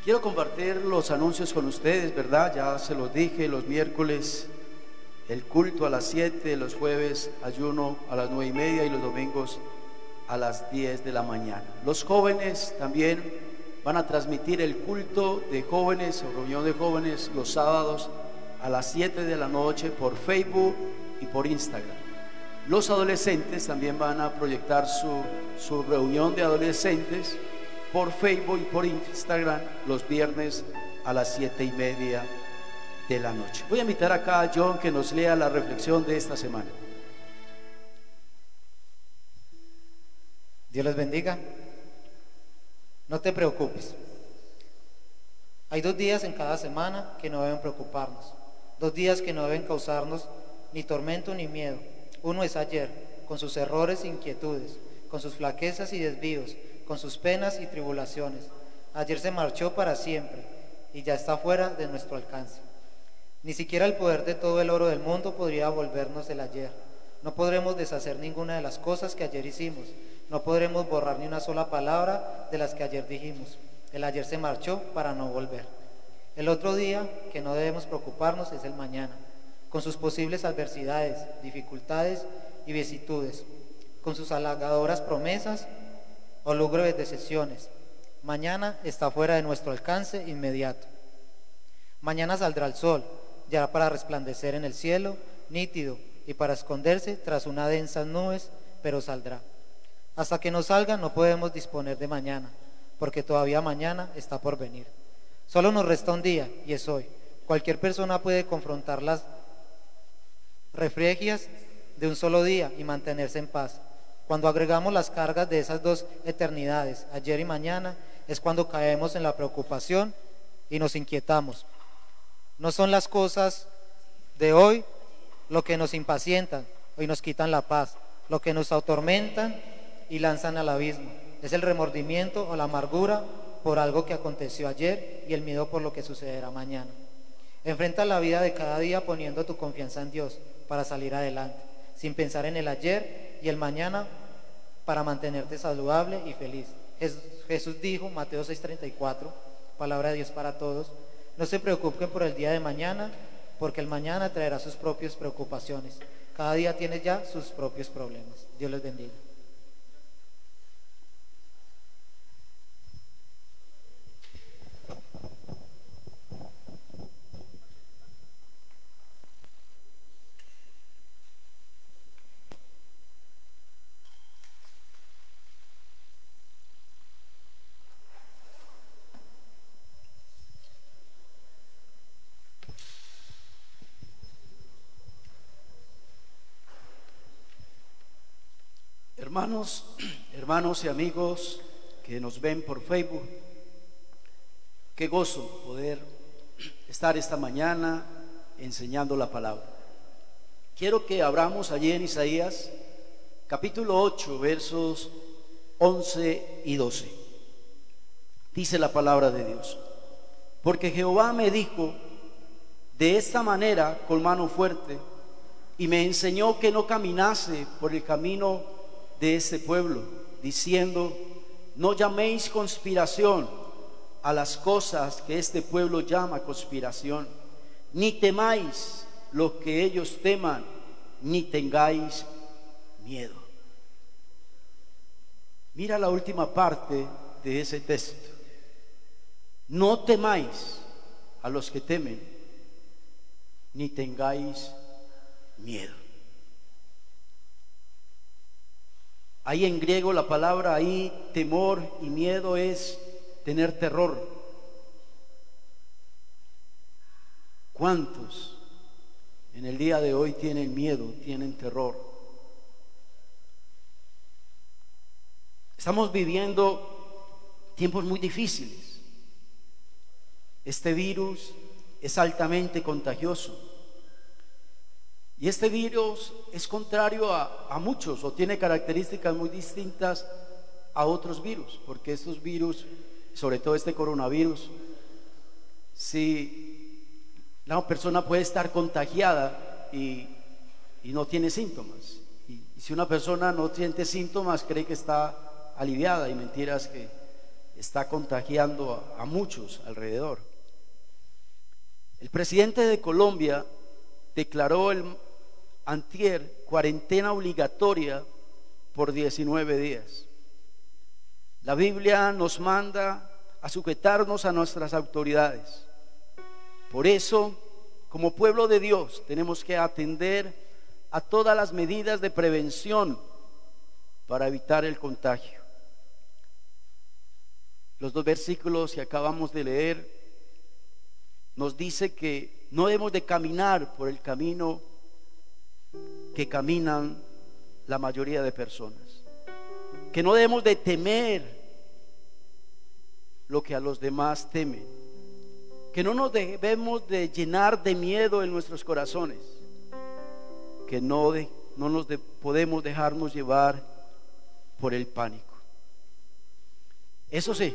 Quiero compartir los anuncios con ustedes, ¿verdad? Ya se los dije, los miércoles el culto a las 7, los jueves ayuno a las 9:30 y los domingos a las 10 de la mañana. Los jóvenes también van a transmitir el culto de jóvenes o reunión de jóvenes los sábados a las 7 de la noche por Facebook y por Instagram. Los adolescentes también van a proyectar su reunión de adolescentes por Facebook y por Instagram los viernes a las 7:30 de la noche. Voy a invitar acá a John que nos lea la reflexión de esta semana. Dios les bendiga. No te preocupes. Hay 2 días en cada semana que no deben preocuparnos, 2 días que no deben causarnos ni tormento ni miedo. Uno es ayer, con sus errores e inquietudes, con sus flaquezas y desvíos, con sus penas y tribulaciones. Ayer se marchó para siempre y ya está fuera de nuestro alcance. Ni siquiera el poder de todo el oro del mundo podría volvernos el ayer. No podremos deshacer ninguna de las cosas que ayer hicimos. No podremos borrar ni una sola palabra de las que ayer dijimos. El ayer se marchó para no volver. El otro día que no debemos preocuparnos es el mañana, con sus posibles adversidades, dificultades y vicisitudes, con sus halagadoras promesas o lúgubres decepciones. Mañana está fuera de nuestro alcance inmediato. Mañana saldrá el sol, ya para resplandecer en el cielo, nítido, y para esconderse tras una densa nubes, pero saldrá. Hasta que no salga no podemos disponer de mañana, porque todavía mañana está por venir. Solo nos resta un día, y es hoy. Cualquier persona puede confrontar las refriegias de un solo día y mantenerse en paz. Cuando agregamos las cargas de esas 2 eternidades, ayer y mañana, es cuando caemos en la preocupación y nos inquietamos. No son las cosas de hoy lo que nos impacientan y nos quitan la paz, lo que nos atormentan y lanzan al abismo. Es el remordimiento o la amargura por algo que aconteció ayer y el miedo por lo que sucederá mañana. Enfrenta la vida de cada día poniendo tu confianza en Dios para salir adelante, sin pensar en el ayer y el mañana, para mantenerte saludable y feliz. Jesús dijo, Mateo 6:34, palabra de Dios para todos: no se preocupen por el día de mañana, porque el mañana traerá sus propias preocupaciones. Cada día tiene ya sus propios problemas. Dios les bendiga. Hermanos y amigos que nos ven por Facebook, qué gozo poder estar esta mañana enseñando la palabra. Quiero que abramos allí en Isaías capítulo 8 versos 11 y 12. Dice la palabra de Dios: porque Jehová me dijo de esta manera con mano fuerte, y me enseñó que no caminase por el camino de este pueblo, diciendo: no llaméis conspiración a las cosas que este pueblo llama conspiración, ni temáis lo que ellos teman, ni tengáis miedo. Mira la última parte de ese texto: no temáis a los que temen, ni tengáis miedo. Ahí en griego la palabra ahí, temor y miedo, es tener terror. ¿Cuántos en el día de hoy tienen miedo, tienen terror? Estamos viviendo tiempos muy difíciles. Este virus es altamente contagioso. Y este virus es contrario a muchos, o tiene características muy distintas a otros virus, porque estos virus, sobre todo este coronavirus, si una persona puede estar contagiada y no tiene síntomas, y si una persona no siente síntomas, cree que está aliviada, y mentiras, que está contagiando a muchos alrededor. El presidente de Colombia declaró antier cuarentena obligatoria por 19 días. La Biblia nos manda a sujetarnos a nuestras autoridades. Por eso, como pueblo de Dios, tenemos que atender a todas las medidas de prevención para evitar el contagio. Los dos versículos que acabamos de leer nos dice que no debemos de caminar por el camino que caminan la mayoría de personas, que no debemos de temer lo que a los demás temen, que no nos debemos de llenar de miedo en nuestros corazones, que no podemos dejarnos llevar por el pánico. Eso sí,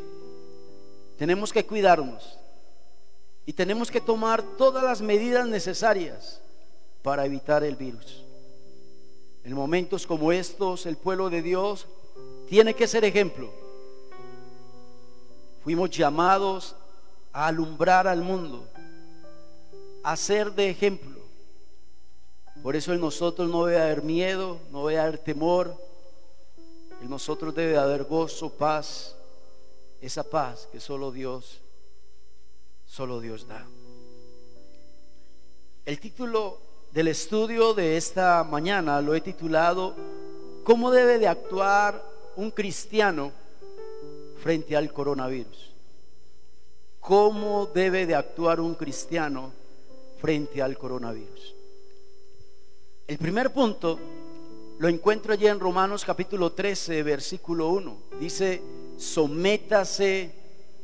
tenemos que cuidarnos y tenemos que tomar todas las medidas necesarias para evitar el virus. En momentos como estos, el pueblo de Dios tiene que ser ejemplo. Fuimos llamados a alumbrar al mundo, a ser de ejemplo. Por eso en nosotros no debe haber miedo, no debe haber temor. En nosotros debe haber gozo, paz, esa paz que solo Dios da. El título del estudio de esta mañana lo he titulado ¿Cómo debe de actuar un cristiano frente al coronavirus? ¿Cómo debe de actuar un cristiano frente al coronavirus? El primer punto lo encuentro allí en Romanos capítulo 13, versículo 1. Dice: sométase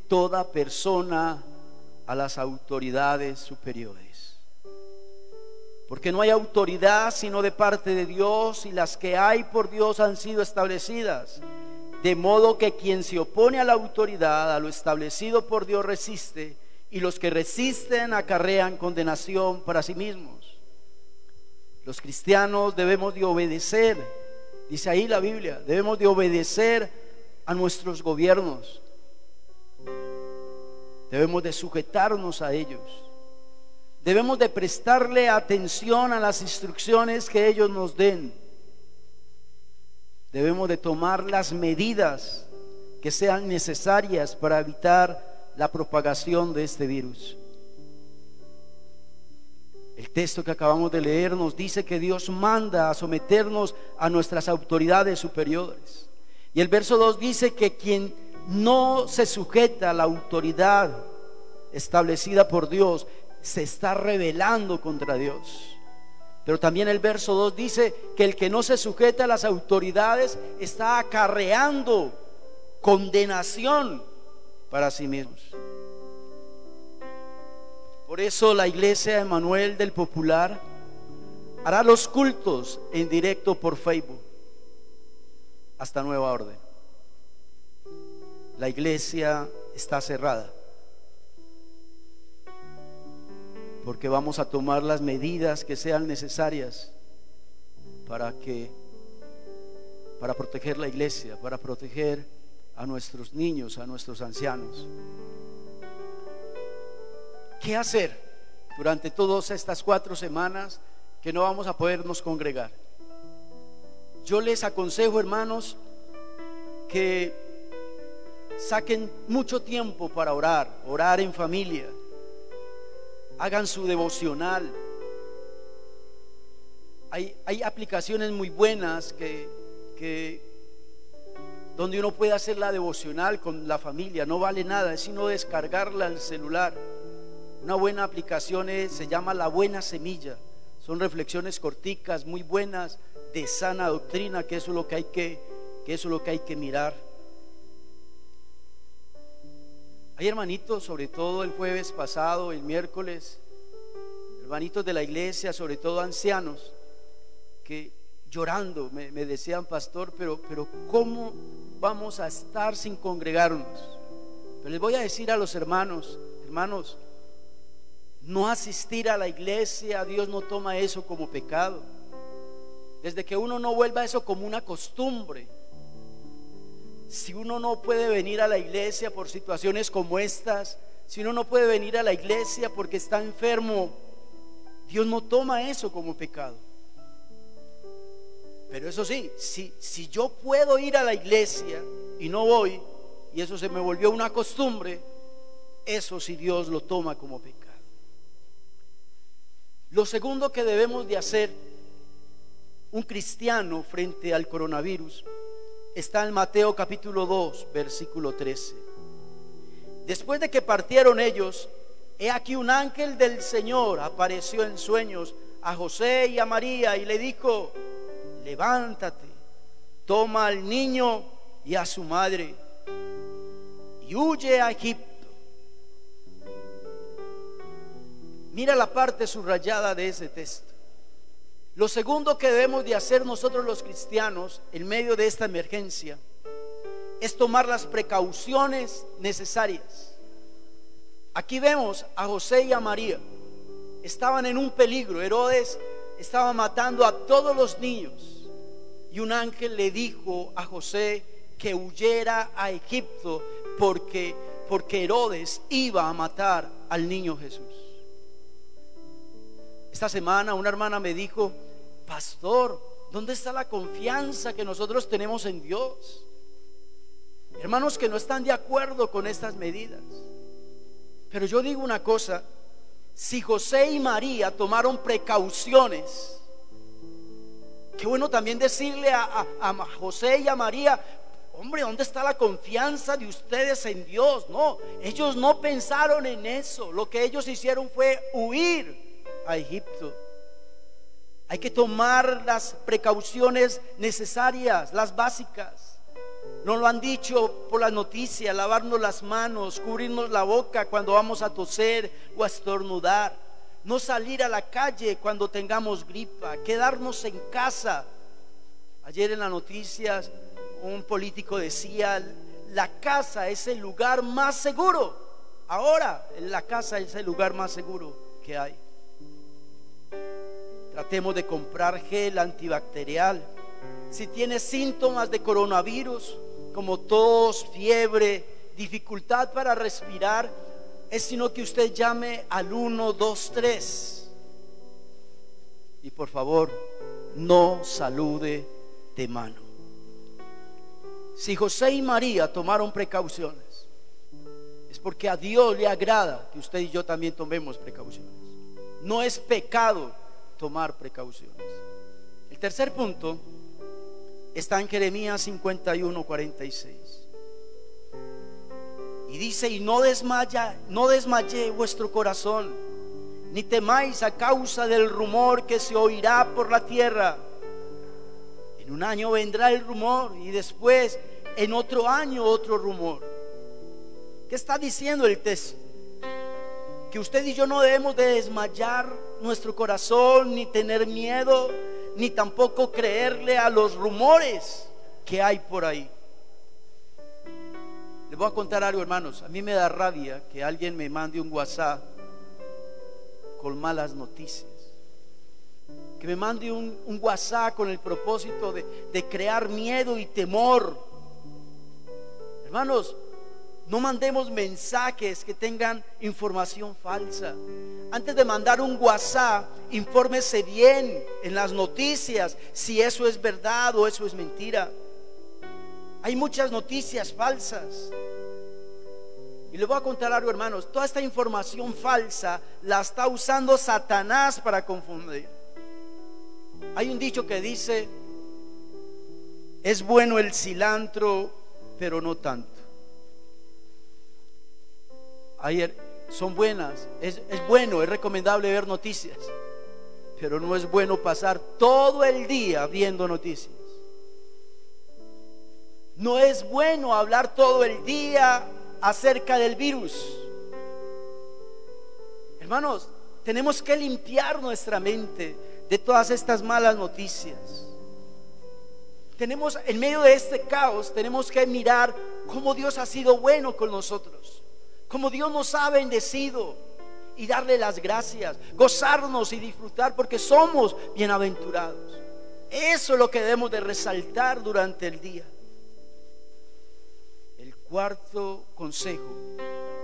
toda persona a las autoridades superiores, porque no hay autoridad sino de parte de Dios, y las que hay por Dios han sido establecidas, de modo que quien se opone a la autoridad, a lo establecido por Dios, resiste, y los que resisten acarrean condenación para sí mismos. Los cristianos debemos de obedecer, dice ahí la Biblia, debemos de obedecer a nuestros gobiernos, debemos de sujetarnos a ellos, debemos de prestarle atención a las instrucciones que ellos nos den, debemos de tomar las medidas que sean necesarias para evitar la propagación de este virus. El texto que acabamos de leer nos dice que Dios manda a someternos a nuestras autoridades superiores. Y el verso 2 dice que quien no se sujeta a la autoridad establecida por Dios se está rebelando contra Dios. Pero también el verso 2 dice que el que no se sujeta a las autoridades está acarreando condenación para sí mismos. Por eso la iglesia Emanuel del Popular hará los cultos en directo por Facebook hasta nueva orden. La iglesia está cerrada porque vamos a tomar las medidas que sean necesarias para proteger la iglesia, para proteger a nuestros niños, a nuestros ancianos. ¿Qué hacer durante todas estas 4 semanas que no vamos a podernos congregar? Yo les aconsejo, hermanos, que saquen mucho tiempo para orar en familia, hagan su devocional. Hay aplicaciones muy buenas donde uno puede hacer la devocional con la familia, no vale nada, es sino descargarla al celular. Una buena aplicación se llama La Buena Semilla. Son reflexiones corticas, muy buenas, de sana doctrina, que eso es lo que hay que mirar. Hay hermanitos, sobre todo el jueves pasado, el miércoles, hermanitos de la iglesia, sobre todo ancianos, que llorando me decían: pastor, pero ¿cómo vamos a estar sin congregarnos? Pero les voy a decir a los hermanos, no asistir a la iglesia, Dios no toma eso como pecado. Desde que uno no vuelva eso como una costumbre, Si uno no puede venir a la iglesia por situaciones como estas, si uno no puede venir a la iglesia porque está enfermo, Dios no toma eso como pecado. Pero eso sí, si yo puedo ir a la iglesia y no voy, y eso se me volvió una costumbre, eso sí Dios lo toma como pecado. Lo segundo que debemos de hacer un cristiano frente al coronavirus está en Mateo capítulo 2, versículo 13. Después de que partieron ellos, he aquí un ángel del Señor apareció en sueños a José y a María y le dijo: levántate, toma al niño y a su madre y huye a Egipto. Mira la parte subrayada de ese texto. Lo segundo que debemos de hacer nosotros los cristianos en medio de esta emergencia es tomar las precauciones necesarias. Aquí vemos a José y a María. Estaban en un peligro. Herodes estaba matando a todos los niños. Y un ángel le dijo a José que huyera a Egipto porque Herodes iba a matar al niño Jesús. Esta semana una hermana me dijo: pastor, ¿dónde está la confianza que nosotros tenemos en Dios? Hermanos que no están de acuerdo con estas medidas. Pero yo digo una cosa: si José y María tomaron precauciones, qué bueno también decirle a José y a María: hombre, ¿dónde está la confianza de ustedes en Dios? No, ellos no pensaron en eso. Lo que ellos hicieron fue huir a Egipto. Hay que tomar las precauciones necesarias, las básicas. Nos lo han dicho por las noticias: lavarnos las manos, cubrirnos la boca cuando vamos a toser o a estornudar, no salir a la calle cuando tengamos gripa, quedarnos en casa. Ayer en las noticias un político decía: la casa es el lugar más seguro. Ahora la casa es el lugar más seguro que hay. Tratemos de comprar gel antibacterial. Si tiene síntomas de coronavirus como tos, fiebre, dificultad para respirar, es sino que usted llame al 123. Y por favor, no salude de mano. Si José y María tomaron precauciones, es porque a Dios le agrada que usted y yo también tomemos precauciones. No es pecado tomar precauciones. El tercer punto está en Jeremías 51, 46. Y dice: y no desmaye vuestro corazón, ni temáis a causa del rumor que se oirá por la tierra. En un año vendrá el rumor, y después en otro año otro rumor. ¿Qué está diciendo el texto? Que usted y yo no debemos de desmayar nuestro corazón, ni tener miedo, ni tampoco creerle a los rumores que hay por ahí. Les voy a contar algo, hermanos. A mí me da rabia que alguien me mande un WhatsApp con malas noticias, que me mande un WhatsApp con el propósito de crear miedo y temor. Hermanos, no mandemos mensajes que tengan información falsa. Antes de mandar un WhatsApp, infórmese bien en las noticias si eso es verdad o eso es mentira. Hay muchas noticias falsas. Y les voy a contar algo, hermanos. Toda esta información falsa la está usando Satanás para confundir. Hay un dicho que dice: es bueno el cilantro, pero no tanto. Ayer son buenas, es bueno, es recomendable ver noticias, pero no es bueno pasar todo el día viendo noticias. No es bueno hablar todo el día acerca del virus. Hermanos, tenemos que limpiar nuestra mente de todas estas malas noticias. Tenemos, en medio de este caos, tenemos que mirar cómo Dios ha sido bueno con nosotros, como Dios nos ha bendecido, y darle las gracias, gozarnos y disfrutar porque somos bienaventurados. Eso es lo que debemos de resaltar durante el día. Cuarto consejo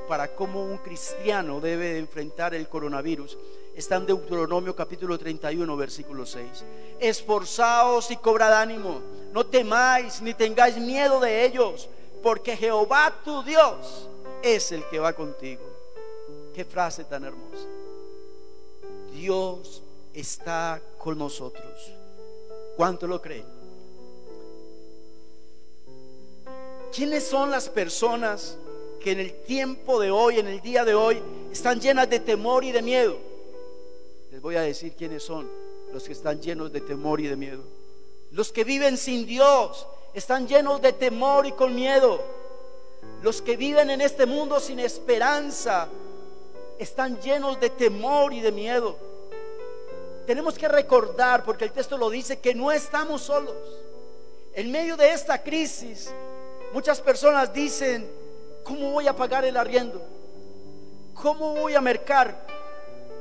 para cómo un cristiano debe enfrentar el coronavirus está en Deuteronomio capítulo 31 versículo 6. Esforzaos y cobrad ánimo, no temáis ni tengáis miedo de ellos, porque Jehová tu Dios es el que va contigo. Qué frase tan hermosa. Dios está con nosotros. ¿Cuánto lo creen? ¿Quiénes son las personas que en el tiempo de hoy, en el día de hoy, están llenas de temor y de miedo? Les voy a decir quiénes son los que están llenos de temor y de miedo. Los que viven sin Dios están llenos de temor y con miedo. Los que viven en este mundo sin esperanza están llenos de temor y de miedo. Tenemos que recordar, porque el texto lo dice, que no estamos solos. En medio de esta crisis, muchas personas dicen: ¿cómo voy a pagar el arriendo? ¿Cómo voy a mercar?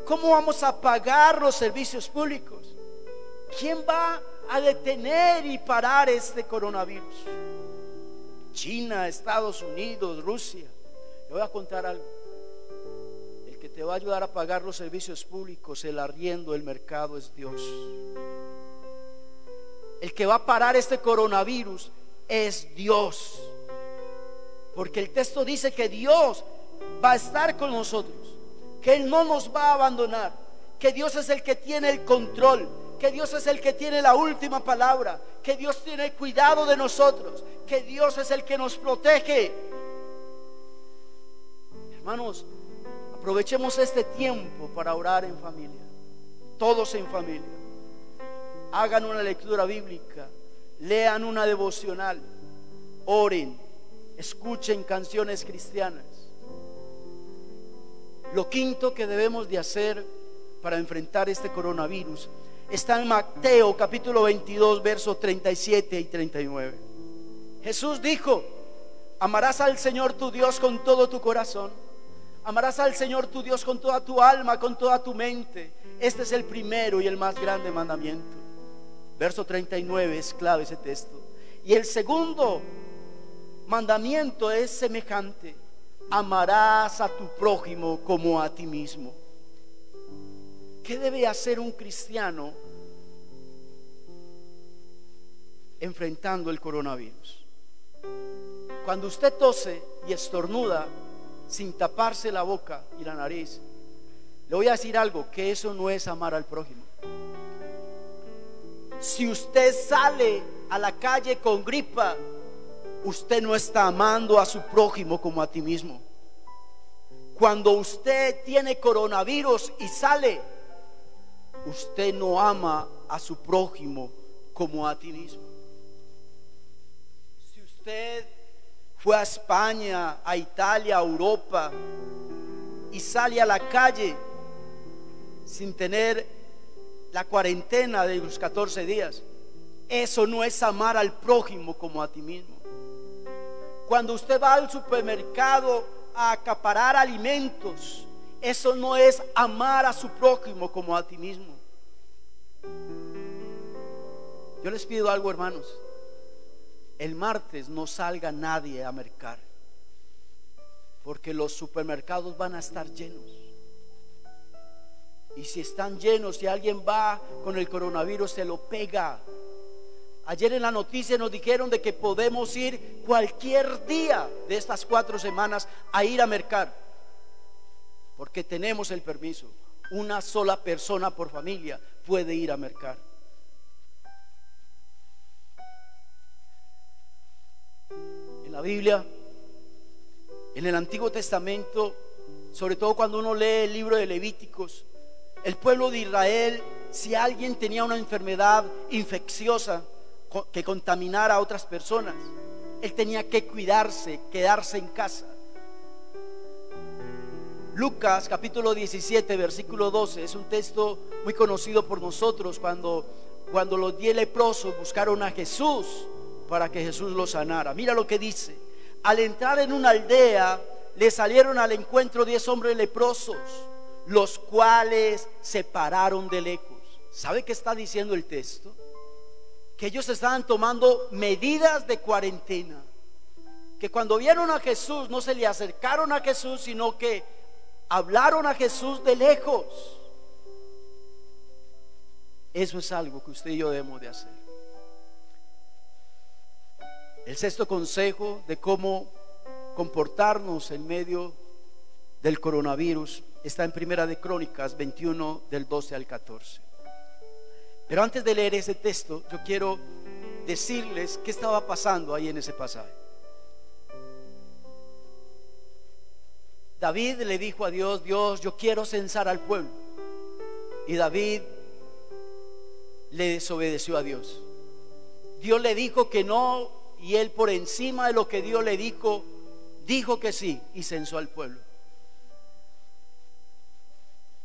¿Cómo vamos a pagar los servicios públicos? ¿Quién va a detener y parar este coronavirus? China, Estados Unidos, Rusia. Le voy a contar algo. El que te va a ayudar a pagar los servicios públicos, el arriendo, el mercado, es Dios. El que va a parar este coronavirus es Dios. Porque el texto dice que Dios va a estar con nosotros, que Él no nos va a abandonar, que Dios es el que tiene el control, que Dios es el que tiene la última palabra, que Dios tiene cuidado de nosotros, que Dios es el que nos protege. Hermanos, aprovechemos este tiempo para orar en familia, todos en familia. Hagan una lectura bíblica, lean una devocional, oren, escuchen canciones cristianas. Lo quinto que debemos de hacer para enfrentar este coronavirus está en Mateo capítulo 22 versos 37 y 39. Jesús dijo: amarás al Señor tu Dios con todo tu corazón, amarás al Señor tu Dios con toda tu alma, con toda tu mente. Este es el primero y el más grande mandamiento. Verso 39 es clave ese texto. Y el segundo mandamiento es semejante: amarás a tu prójimo como a ti mismo. ¿Qué debe hacer un cristiano enfrentando el coronavirus? Cuando usted tose y estornuda sin taparse la boca y la nariz, le voy a decir algo, que eso no es amar al prójimo. Si usted sale a la calle con gripa, usted no está amando a su prójimo como a ti mismo. Cuando usted tiene coronavirus y sale, usted no ama a su prójimo como a ti mismo. Si usted fue a España, a Italia, a Europa y sale a la calle sin tener la cuarentena de los 14 días, eso no es amar al prójimo como a ti mismo. Cuando usted va al supermercado a acaparar alimentos, eso no es amar a su prójimo como a ti mismo. Yo les pido algo, hermanos: el martes no salga nadie a mercar, porque los supermercados van a estar llenos. Y si están llenos, si alguien va con el coronavirus, se lo pega. Ayer en la noticia nos dijeron de que podemos ir cualquier día de estas 4 semanas a ir a mercar, porque tenemos el permiso. Una sola persona por familia puede ir a mercar. En la Biblia, en el Antiguo Testamento, sobre todo cuando uno lee el libro de Levíticos, el pueblo de Israel, si alguien tenía una enfermedad infecciosa que contaminara a otras personas, él tenía que cuidarse, quedarse en casa. Lucas capítulo 17 versículo 12 es un texto muy conocido por nosotros. Cuando los 10 leprosos buscaron a Jesús para que Jesús los sanara, mira lo que dice: al entrar en una aldea, le salieron al encuentro 10 hombres leprosos, los cuales se pararon de lejos. ¿Sabe qué está diciendo el texto? Que ellos estaban tomando medidas de cuarentena, que cuando vieron a Jesús no se le acercaron a Jesús, sino que hablaron a Jesús de lejos. Eso es algo que usted y yo debemos de hacer. El sexto consejo de cómo comportarnos en medio del coronavirus está en Primera de Crónicas 21 del 12 al 14. Pero antes de leer ese texto, yo quiero decirles qué estaba pasando ahí en ese pasaje. David le dijo a Dios: Dios, yo quiero censar al pueblo. Y David le desobedeció a Dios. Dios le dijo que no, y él, por encima de lo que Dios le dijo, dijo que sí y censó al pueblo.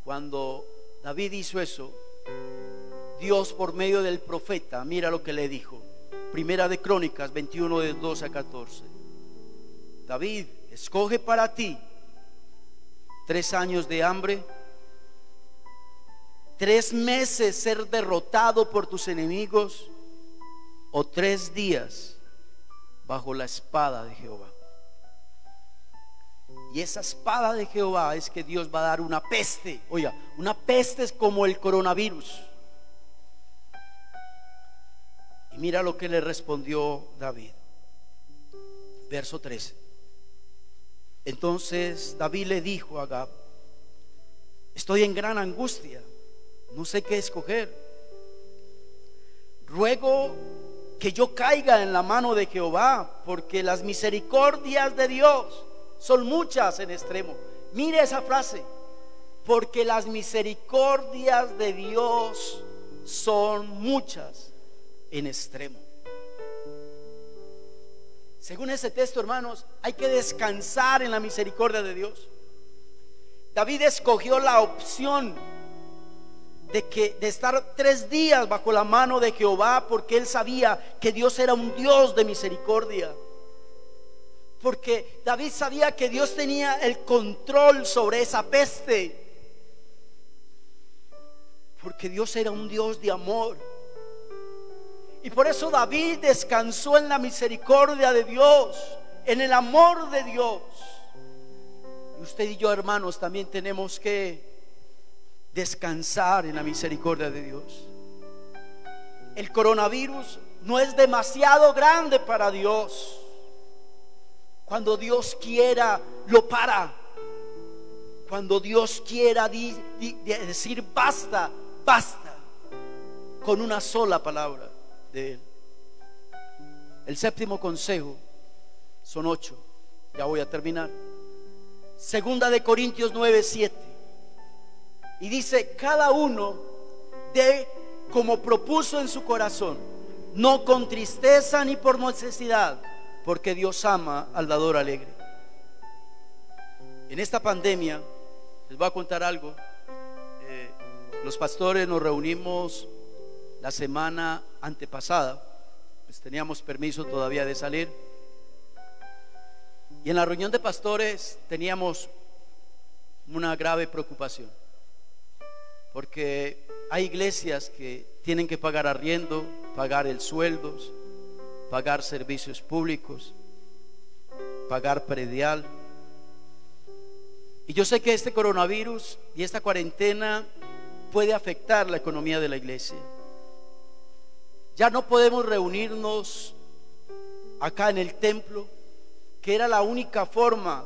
Cuando David hizo eso, Dios, por medio del profeta, mira lo que le dijo. Primera de Crónicas 21 del 12 a 14. David, escoge para ti 3 años de hambre, 3 meses ser derrotado por tus enemigos, o 3 días bajo la espada de Jehová. Y esa espada de Jehová es que Dios va a dar una peste. Oiga, una peste es como el coronavirus. Y mira lo que le respondió David. Verso 13. Entonces David le dijo a Gab: estoy en gran angustia, no sé qué escoger. Ruego que yo caiga en la mano de Jehová, porque las misericordias de Dios son muchas en extremo. Mire esa frase: porque las misericordias de Dios son muchas en extremo. Según ese texto, hermanos, hay que descansar en la misericordia de Dios. David escogió la opción de estar 3 días bajo la mano de Jehová, porque él sabía que Dios era un Dios de misericordia. Porque David sabía que Dios tenía el control sobre esa peste, porque Dios era un Dios de amor. Y por eso David descansó en la misericordia de Dios, en el amor de Dios. Y usted y yo, hermanos, también tenemos que descansar en la misericordia de Dios. El coronavirus no es demasiado grande para Dios. Cuando Dios quiera, lo para. Cuando Dios quiera decir basta, basta, con una sola palabra de Él. El séptimo consejo, son 8, ya voy a terminar. Segunda de Corintios 9:7, y dice: cada uno dé como propuso en su corazón, no con tristeza ni por necesidad, porque Dios ama al dador alegre. En esta pandemia, les voy a contar algo. Los pastores nos reunimos la semana antepasada, pues teníamos permiso todavía de salir, y en la reunión de pastores teníamos una grave preocupación, porque hay iglesias que tienen que pagar arriendo, pagar el sueldo, pagar servicios públicos, pagar predial. Y yo sé que este coronavirus y esta cuarentena puede afectar la economía de la iglesia. Ya no podemos reunirnos acá en el templo, que era la única forma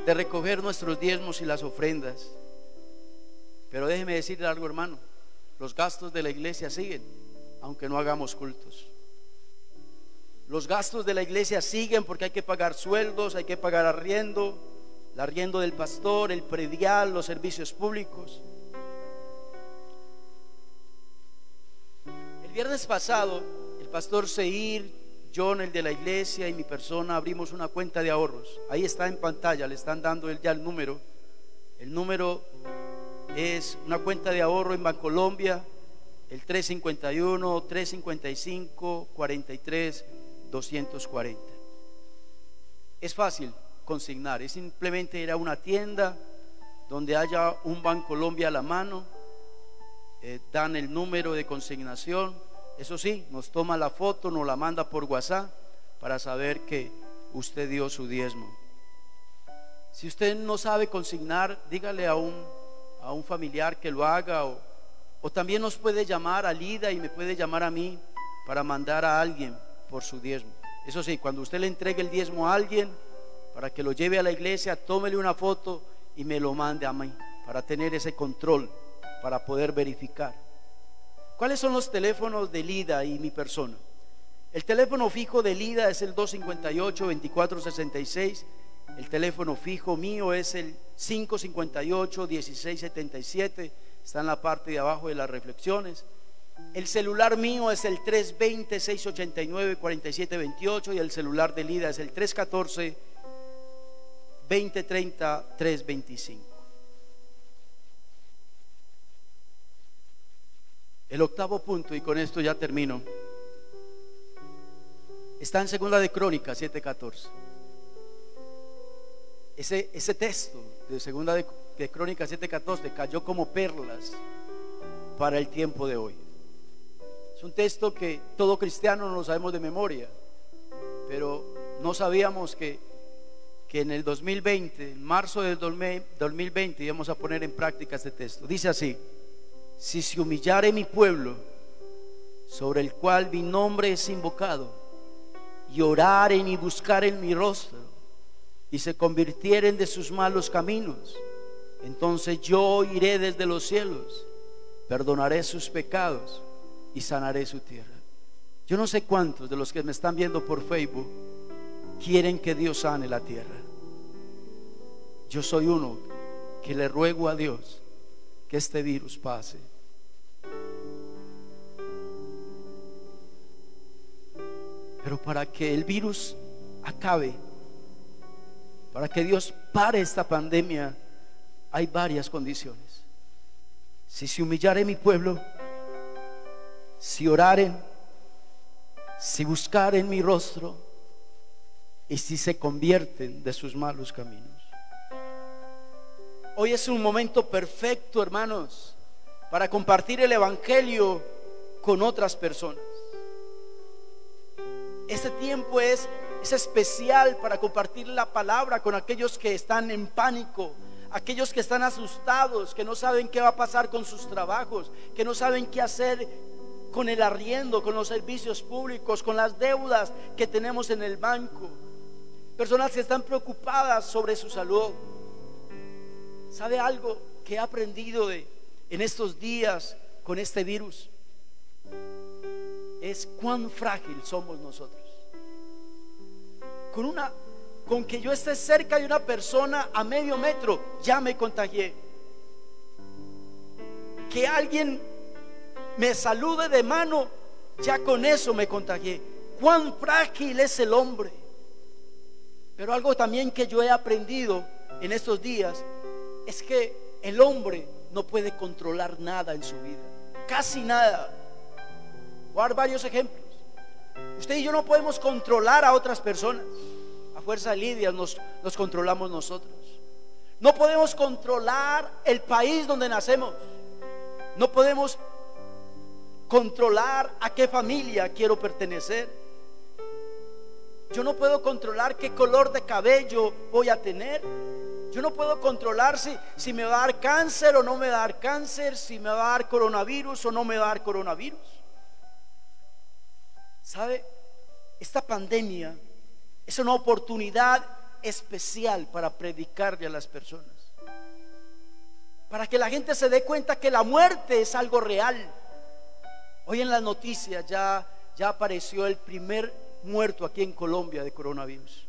de recoger nuestros diezmos y las ofrendas. Pero déjeme decirle algo, hermano: los gastos de la iglesia siguen, aunque no hagamos cultos. Los gastos de la iglesia siguen, porque hay que pagar sueldos, hay que pagar arriendo, el arriendo del pastor, el predial, los servicios públicos. El viernes pasado, el pastor Seir, John, el de la iglesia, y mi persona abrimos una cuenta de ahorros. Ahí está en pantalla, le están dando ya el número. El número es una cuenta de ahorro en Bancolombia, el 351-355-43-240. Es fácil consignar, es simplemente ir a una tienda donde haya un Bancolombia a la mano, dan el número de consignación. Eso sí, nos toma la foto, nos la manda por WhatsApp para saber que usted dio su diezmo. Si usted no sabe consignar, dígale a un familiar que lo haga, o también nos puede llamar a Lida y me puede llamar a mí para mandar a alguien por su diezmo. Eso sí, cuando usted le entregue el diezmo a alguien para que lo lleve a la iglesia, tómele una foto y me lo mande a mí para tener ese control, para poder verificar. ¿Cuáles son los teléfonos de Lida y mi persona? El teléfono fijo de Lida es el 258-2466. El teléfono fijo mío es el 558-1677. Está en la parte de abajo de las reflexiones. El celular mío es el 320-689-4728 y el celular de Lida es el 314-2030-325. El octavo punto, y con esto ya termino, está en Segunda de Crónicas 7:14. Ese texto de Segunda de Crónicas 7:14 cayó como perlas para el tiempo de hoy. Es un texto que todo cristiano no lo sabemos de memoria, pero no sabíamos que en el 2020, en marzo del 2020, íbamos a poner en práctica este texto. Dice así: si se humillare mi pueblo, sobre el cual mi nombre es invocado, y oraren y buscaren mi rostro, y se convirtieren de sus malos caminos, entonces yo iré desde los cielos, perdonaré sus pecados y sanaré su tierra. Yo no sé cuántos de los que me están viendo por Facebook quieren que Dios sane la tierra. Yo soy uno que le ruego a Dios que este virus pase. Pero para que el virus acabe, para que Dios pare esta pandemia, hay varias condiciones. Si se humillare mi pueblo, si oraren, si buscaren mi rostro, y si se convierten de sus malos caminos. Hoy es un momento perfecto, hermanos, para compartir el evangelio con otras personas. Este tiempo es especial para compartir la palabra con aquellos que están en pánico, aquellos que están asustados, que no saben qué va a pasar con sus trabajos, que no saben qué hacer con el arriendo, con los servicios públicos, con las deudas que tenemos en el banco. Personas que están preocupadas sobre su salud. ¿Sabe algo que he aprendido en estos días con este virus? Es cuán frágil somos nosotros. Con que yo esté cerca de una persona a medio metro, ya me contagié. Que alguien me salude de mano, ya con eso me contagié. Cuán frágil es el hombre. Pero algo también que yo he aprendido en estos días es que el hombre no puede controlar nada en su vida, casi nada. Voy a dar varios ejemplos. Usted y yo no podemos controlar a otras personas. A fuerza de lidias nos controlamos nosotros. No podemos controlar el país donde nacemos. No podemos controlar a qué familia quiero pertenecer. Yo no puedo controlar qué color de cabello voy a tener. Yo no puedo controlar si me va a dar cáncer o no me va a dar cáncer, si me va a dar coronavirus o no me va a dar coronavirus. ¿Sabe? Esta pandemia es una oportunidad especial para predicarle a las personas, para que la gente se dé cuenta que la muerte es algo real. Hoy en las noticias ya apareció el primer muerto aquí en Colombia de coronavirus.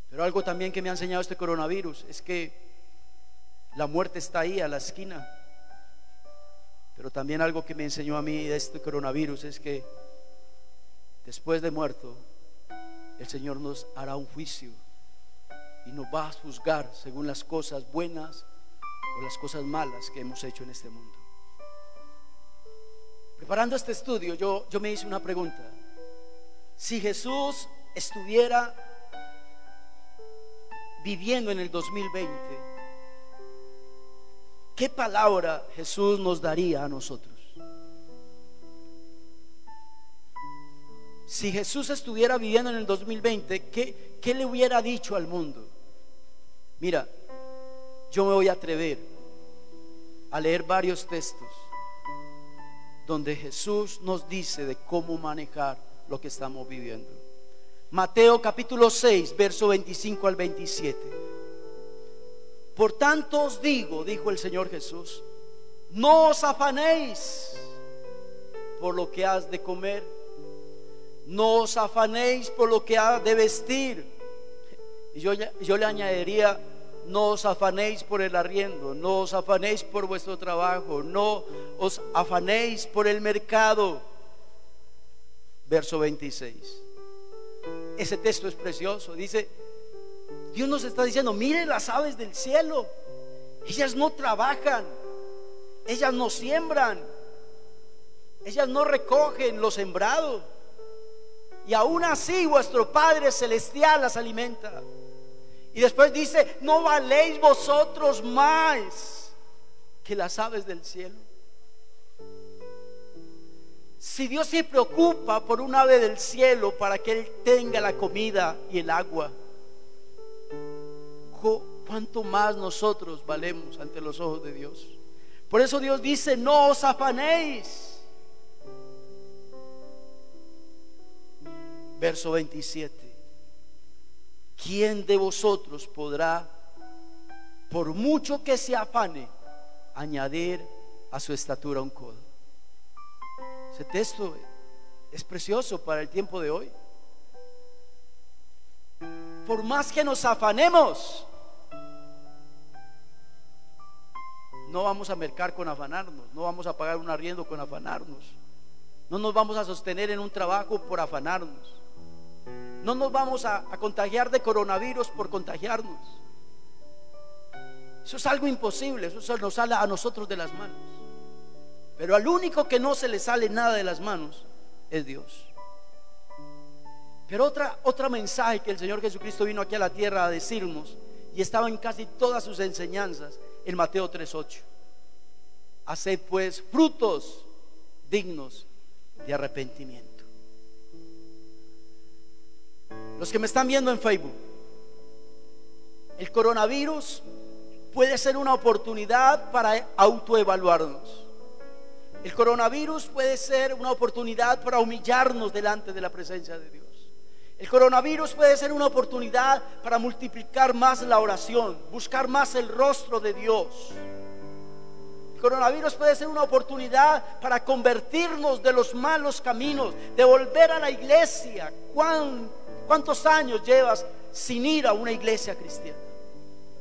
Pero algo también que me ha enseñado este coronavirus es que la muerte está ahí a la esquina. Pero también algo que me enseñó a mí este coronavirus es que después de muerto el Señor nos hará un juicio y nos va a juzgar según las cosas buenas o las cosas malas que hemos hecho en este mundo. Preparando este estudio yo me hice una pregunta: si Jesús estuviera viviendo en el 2020, ¿qué palabra Jesús nos daría a nosotros? Si Jesús estuviera viviendo en el 2020, ¿qué le hubiera dicho al mundo? Mira, yo me voy a atrever a leer varios textos donde Jesús nos dice de cómo manejar lo que estamos viviendo. Mateo capítulo 6, verso 25 al 27. Por tanto os digo, dijo el Señor Jesús, no os afanéis por lo que has de comer, no os afanéis por lo que has de vestir. Y yo le añadiría, no os afanéis por el arriendo, no os afanéis por vuestro trabajo, no os afanéis por el mercado. Verso 26. Ese texto es precioso. Dice, Dios nos está diciendo, miren las aves del cielo, ellas no trabajan, ellas no siembran, ellas no recogen lo sembrado, y aún así vuestro Padre Celestial las alimenta. Y después dice, ¿no valéis vosotros más que las aves del cielo? Si Dios se preocupa por un ave del cielo para que Él tenga la comida y el agua, ¿cuánto más nosotros valemos ante los ojos de Dios? Por eso Dios dice, no os afanéis. Verso 27. ¿Quién de vosotros podrá, por mucho que se afane, añadir a su estatura un codo? Ese texto es precioso para el tiempo de hoy. Por más que nos afanemos, no vamos a mercar con afanarnos, no vamos a pagar un arriendo con afanarnos, no nos vamos a sostener en un trabajo por afanarnos, no nos vamos a contagiar de coronavirus por contagiarnos. Eso es algo imposible, eso nos sale a nosotros de las manos. Pero al único que no se le sale nada de las manos es Dios. Pero otra mensaje que el Señor Jesucristo vino aquí a la tierra a decirnos, y estaba en casi todas sus enseñanzas, en Mateo 3:8. Haced pues frutos dignos de arrepentimiento. Los que me están viendo en Facebook, el coronavirus puede ser una oportunidad para autoevaluarnos. El coronavirus puede ser una oportunidad para humillarnos delante de la presencia de Dios. El coronavirus puede ser una oportunidad para multiplicar más la oración, buscar más el rostro de Dios. El coronavirus puede ser una oportunidad para convertirnos de los malos caminos, de volver a la iglesia. ¿Cuántos años llevas sin ir a una iglesia cristiana?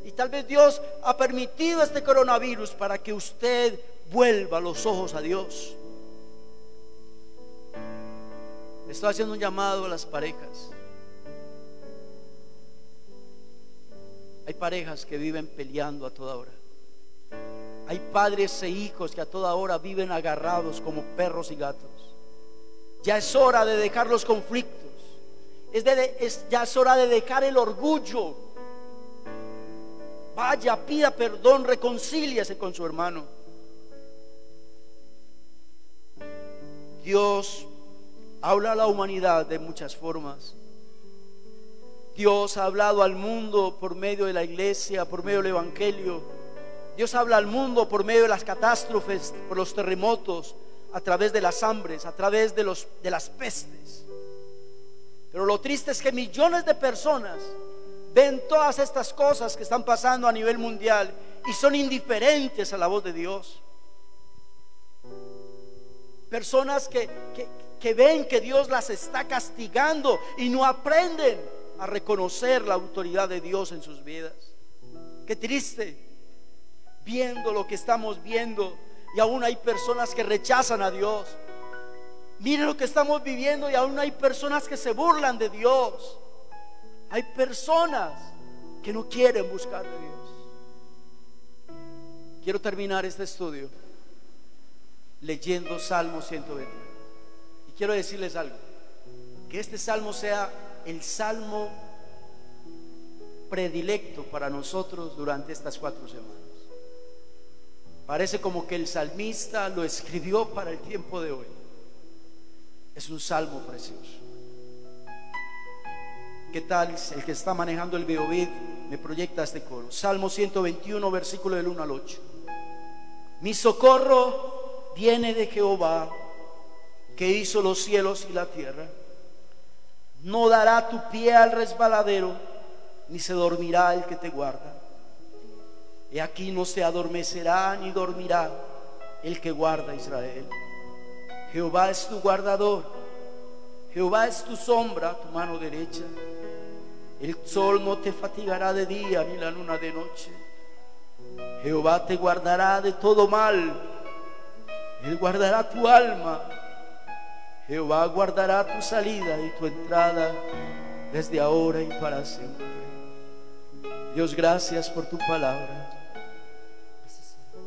Y tal vez Dios ha permitido este coronavirus para que usted vuelva los ojos a Dios. Estoy haciendo un llamado a las parejas. Hay parejas que viven peleando a toda hora. Hay padres e hijos que a toda hora viven agarrados como perros y gatos. Ya es hora de dejar los conflictos. Ya es hora de dejar el orgullo. Vaya, pida perdón, reconcíliese con su hermano. Dios habla a la humanidad de muchas formas. Dios ha hablado al mundo por medio de la iglesia, por medio del evangelio. Dios habla al mundo por medio de las catástrofes, por los terremotos, a través de las hambres, a través de las pestes. Pero lo triste es que millones de personas ven todas estas cosas que están pasando a nivel mundial y son indiferentes a la voz de Dios. Personas que ven que Dios las está castigando y no aprenden a reconocer la autoridad de Dios en sus vidas. Qué triste, viendo lo que estamos viendo, y aún hay personas que rechazan a Dios. Miren lo que estamos viviendo y aún hay personas que se burlan de Dios. Hay personas que no quieren buscar de Dios. Quiero terminar este estudio leyendo Salmo 120. Y quiero decirles algo, que este salmo sea el salmo predilecto para nosotros durante estas 4 semanas. Parece como que el salmista lo escribió para el tiempo de hoy. Es un salmo precioso. ¿Qué tal el que está manejando el Beovid me proyecta este coro? Salmo 121, versículo del 1 al 8. Mi socorro viene de Jehová, que hizo los cielos y la tierra. No dará tu pie al resbaladero, ni se dormirá el que te guarda. He aquí no se adormecerá ni dormirá el que guarda a Israel. Jehová es tu guardador, Jehová es tu sombra, tu mano derecha. El sol no te fatigará de día, ni la luna de noche. Jehová te guardará de todo mal, Él guardará tu alma. Jehová guardará tu salida y tu entrada desde ahora y para siempre. Dios, gracias por tu palabra.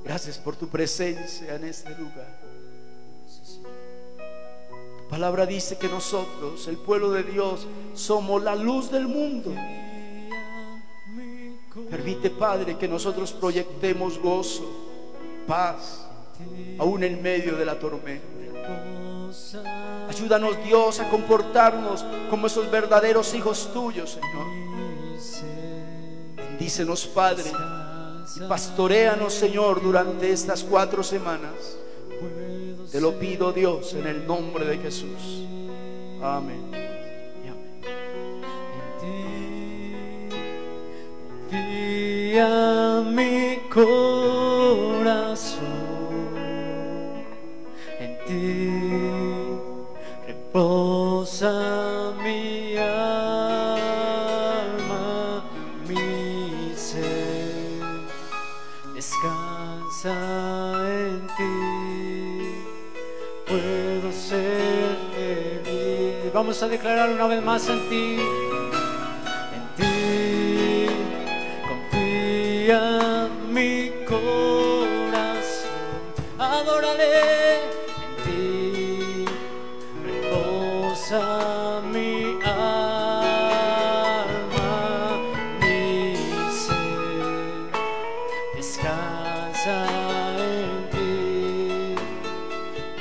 Gracias por tu presencia en este lugar. Tu palabra dice que nosotros, el pueblo de Dios, somos la luz del mundo. Permite, Padre, que nosotros proyectemos gozo, paz, aún en medio de la tormenta. Ayúdanos, Dios, a comportarnos como esos verdaderos hijos tuyos, Señor. Bendícenos, Padre, y pastoréanos, Señor, durante estas 4 semanas. Te lo pido, Dios, en el nombre de Jesús. Amén y amén. Confía mi corazón, en ti reposa mi alma, mi ser descansa en ti, puedo ser feliz. Vamos a declarar una vez más: en ti, confía mi corazón, adórale. En ti reposa mi alma, mi ser descansa en ti,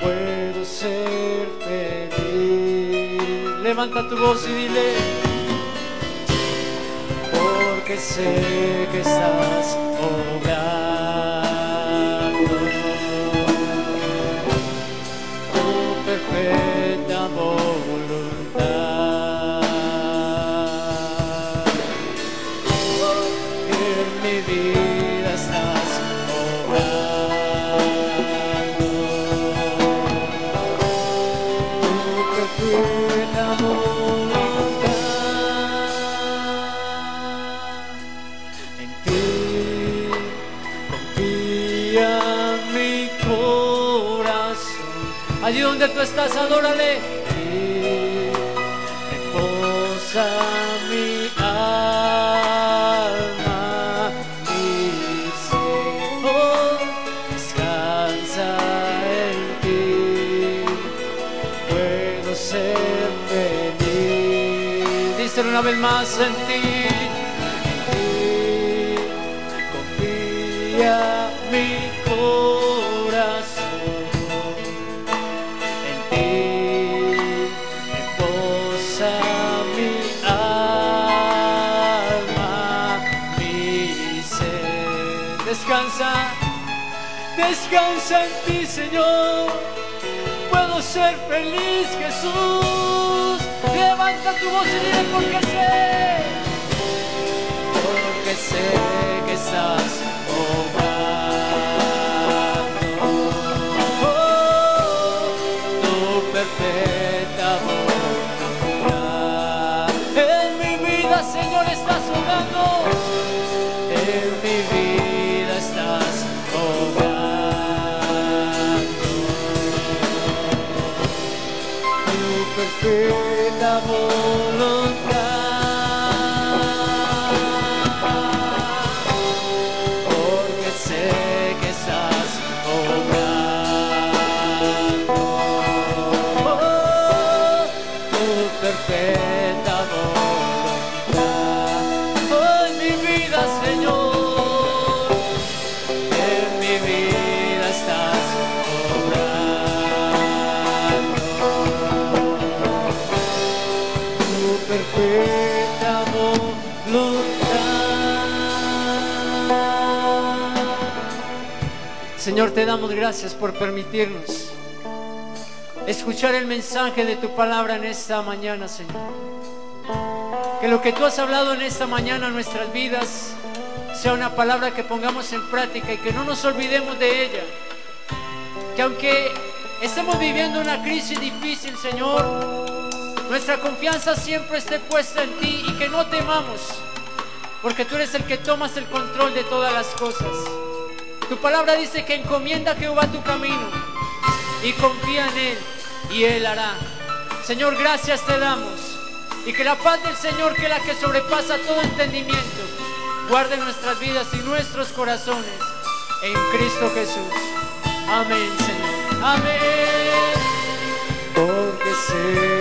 puedo ser feliz. Levanta tu voz y dile: porque sé que estás obrando tu perfecta voluntad. En mi vida estás obrando tu perfecta voluntad. En ti confía mi corazón. Allí donde tú estás, adórale. Y reposa mi alma, mi ser, oh, descansa en ti, puedo ser feliz. Díselo una vez más: en ti. Confía mi corazón, en ti reposa mi alma, mi ser. Descansa, descansa en ti, Señor. Puedo ser feliz, Jesús. Levanta tu voz y dile: porque sé que estás obrando tu perfecta voluntad. En mi vida, Señor, estás obrando. En mi vida estás obrando tu perfecta voluntad. Perfecta voluntad. Oh, en mi vida, Señor, en mi vida estás obrando Señor, te damos gracias por permitirnos escuchar el mensaje de tu palabra en esta mañana, Señor. Que lo que tú has hablado en esta mañana en nuestras vidas sea una palabra que pongamos en práctica y que no nos olvidemos de ella. Que aunque estemos viviendo una crisis difícil, Señor, nuestra confianza siempre esté puesta en ti y que no temamos, porque tú eres el que tomas el control de todas las cosas. Tu palabra dice que encomienda a Jehová tu camino y confía en Él y Él hará. Señor, gracias te damos, y que la paz del Señor, que es la que sobrepasa todo entendimiento, guarde nuestras vidas y nuestros corazones en Cristo Jesús. Amén, Señor. Amén. Porque sé